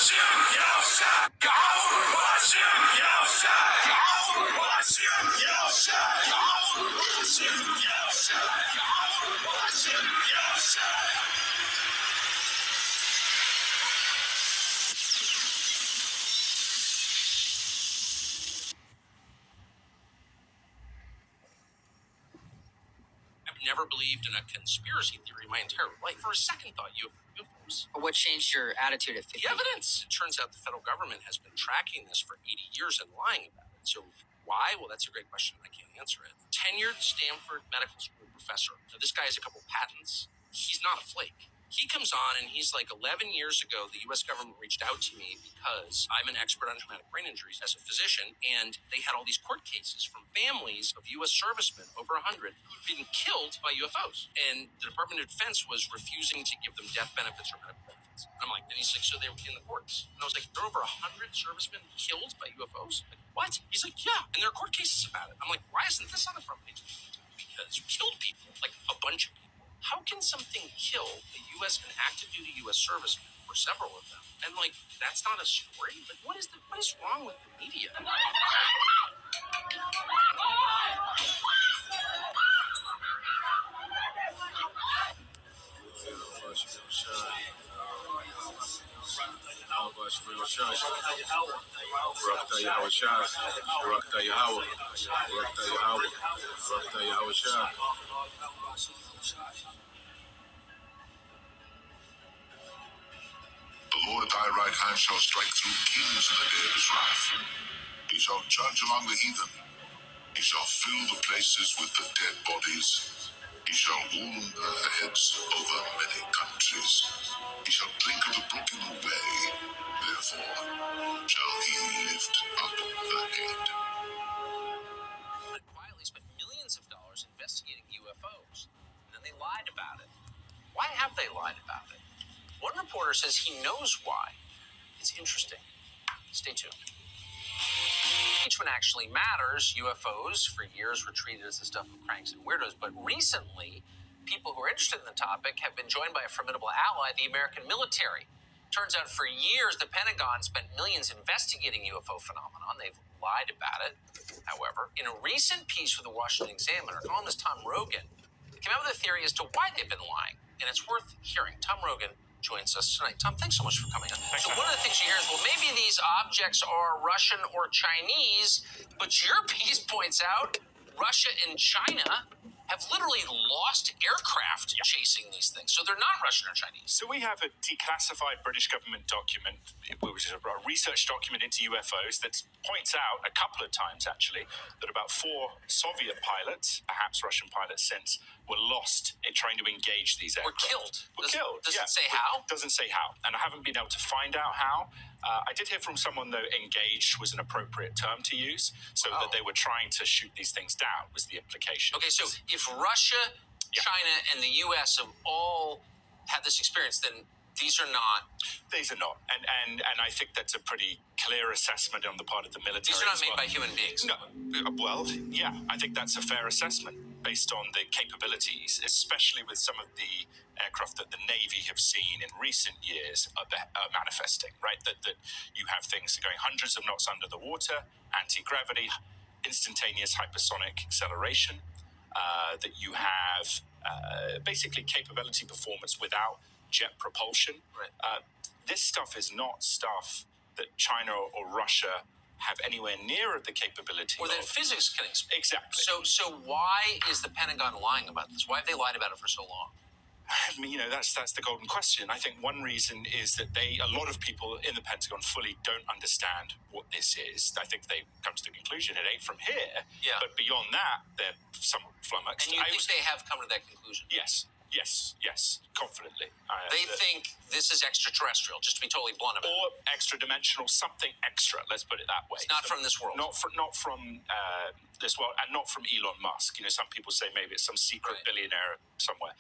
I've never believed in a conspiracy theory my entire life. For a second thought, UFOs. What changed your attitude at 50? The evidence. It turns out the federal government has been tracking this for 80 years and lying about it. So why? Well, that's a great question. I can't answer it. Tenured Stanford Medical School professor. Now, this guy has a couple patents. He's not a flake. He comes on and he's like, 11 years ago, the U.S. government reached out to me because I'm an expert on traumatic brain injuries as a physician, and they had all these court cases from families of U.S. servicemen, over 100, who'd been killed by UFOs. And the Department of Defense was refusing to give them death benefits or medical benefits. And I'm like, and he's like, so they were in the courts. And I was like, there are over 100 servicemen killed by UFOs? Like, what? He's like, yeah, and there are court cases about it. I'm like, why isn't this on the front page? Because we killed people, like a bunch of people. How can something kill a U.S. and active duty U.S. servicemen, or several of them? And like, that's not a story? Like, what is wrong with the media? The Lord at thy right hand shall strike through kings in the day of his wrath. He shall judge among the heathen. He shall fill the places with the dead bodies. He shall wound the heads over many countries. He shall drink of the brook in the way. Therefore shall he lift up the head. Quietly spent millions of dollars investigating UFOs, and then they lied about it. Why have they lied about it? One reporter says he knows why. It's interesting. Stay tuned. Impeachment actually matters. UFOs, for years, were treated as the stuff of cranks and weirdos. But recently, people who are interested in the topic have been joined by a formidable ally, the American military. Turns out for years, the Pentagon spent millions investigating UFO phenomenon. They've lied about it. However, in a recent piece for the Washington Examiner, columnist Tom Rogan came out with a theory as to why they've been lying. And it's worth hearing. Tom Rogan joins us tonight. Tom, thanks so much for coming on. So one of the things you hear is, well, maybe these objects are Russian or Chinese, but your piece points out Russia and China have literally lost aircraft chasing these things. So they're not Russian or Chinese. So we have a declassified British government document, which is a research document into UFOs that points out a couple of times, actually, that about 4 Soviet pilots, perhaps Russian pilots since, were lost in trying to engage these aircraft. Were killed. Does it say how? It doesn't say how. And I haven't been able to find out how. I did hear from someone, though, engaged was an appropriate term to use, so that they were trying to shoot these things down was the implication. Okay, so if Russia, China, and the U.S. have all had this experience, then these are not. These are not. And I think that's a pretty clear assessment on the part of the military. These are not made by human beings. No. Well, yeah, I think that's a fair assessment based on the capabilities, especially with some of the aircraft that the Navy have seen in recent years are manifesting, right? That you have things going hundreds of knots under the water, anti-gravity, instantaneous hypersonic acceleration, that you have basically capability performance without jet propulsion. Right. This stuff is not stuff that China or Russia have anywhere near the capability or that physics can explain. Exactly. So why is the Pentagon lying about this? Why have they lied about it for so long? I mean, that's the golden question. I think one reason is that a lot of people in the Pentagon fully don't understand what this is. I think they come to the conclusion it ain't from here. Yeah. But beyond that, they're somewhat flummoxed. And you think they have come to that conclusion? Yes, confidently. They think this is extraterrestrial, just to be totally blunt about it. Or extra-dimensional, something extra, let's put it that way. It's not from this world. Not from this world, and not from Elon Musk. Some people say maybe it's some secret billionaire somewhere.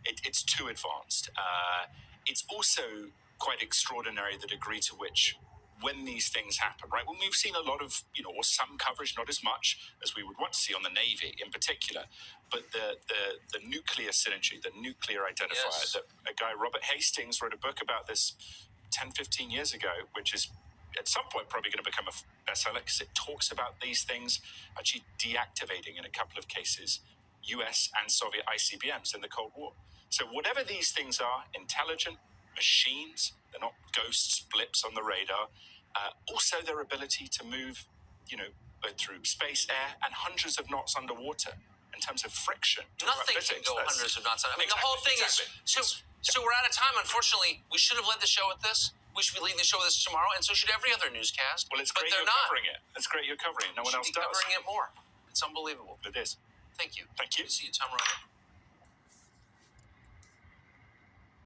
It's too advanced. It's also quite extraordinary the degree to which, when these things happen, right? When we've seen a lot of, or some coverage, not as much as we would want to see on the Navy in particular, but the nuclear synergy, the nuclear identifier, that a guy, Robert Hastings, wrote a book about this 10, 15 years ago, which is at some point probably going to become a bestseller because it talks about these things, actually deactivating in a couple of cases US and Soviet ICBMs in the Cold War. So whatever these things are, intelligent machines, they're not ghosts, blips on the radar. Also their ability to move, both through space, air, and hundreds of knots underwater in terms of friction. Nothing can go hundreds of knots. I mean, the whole thing is so we're out of time. Unfortunately, we should have led the show with this. We should be leading the show with this tomorrow, and so should every other newscast. Well, it's but great they're you're not. covering it. It's great you're covering it. No one else does. Covering it more. It's unbelievable. It is. Thank you. Thank you. Good to see you, Tom Ronan.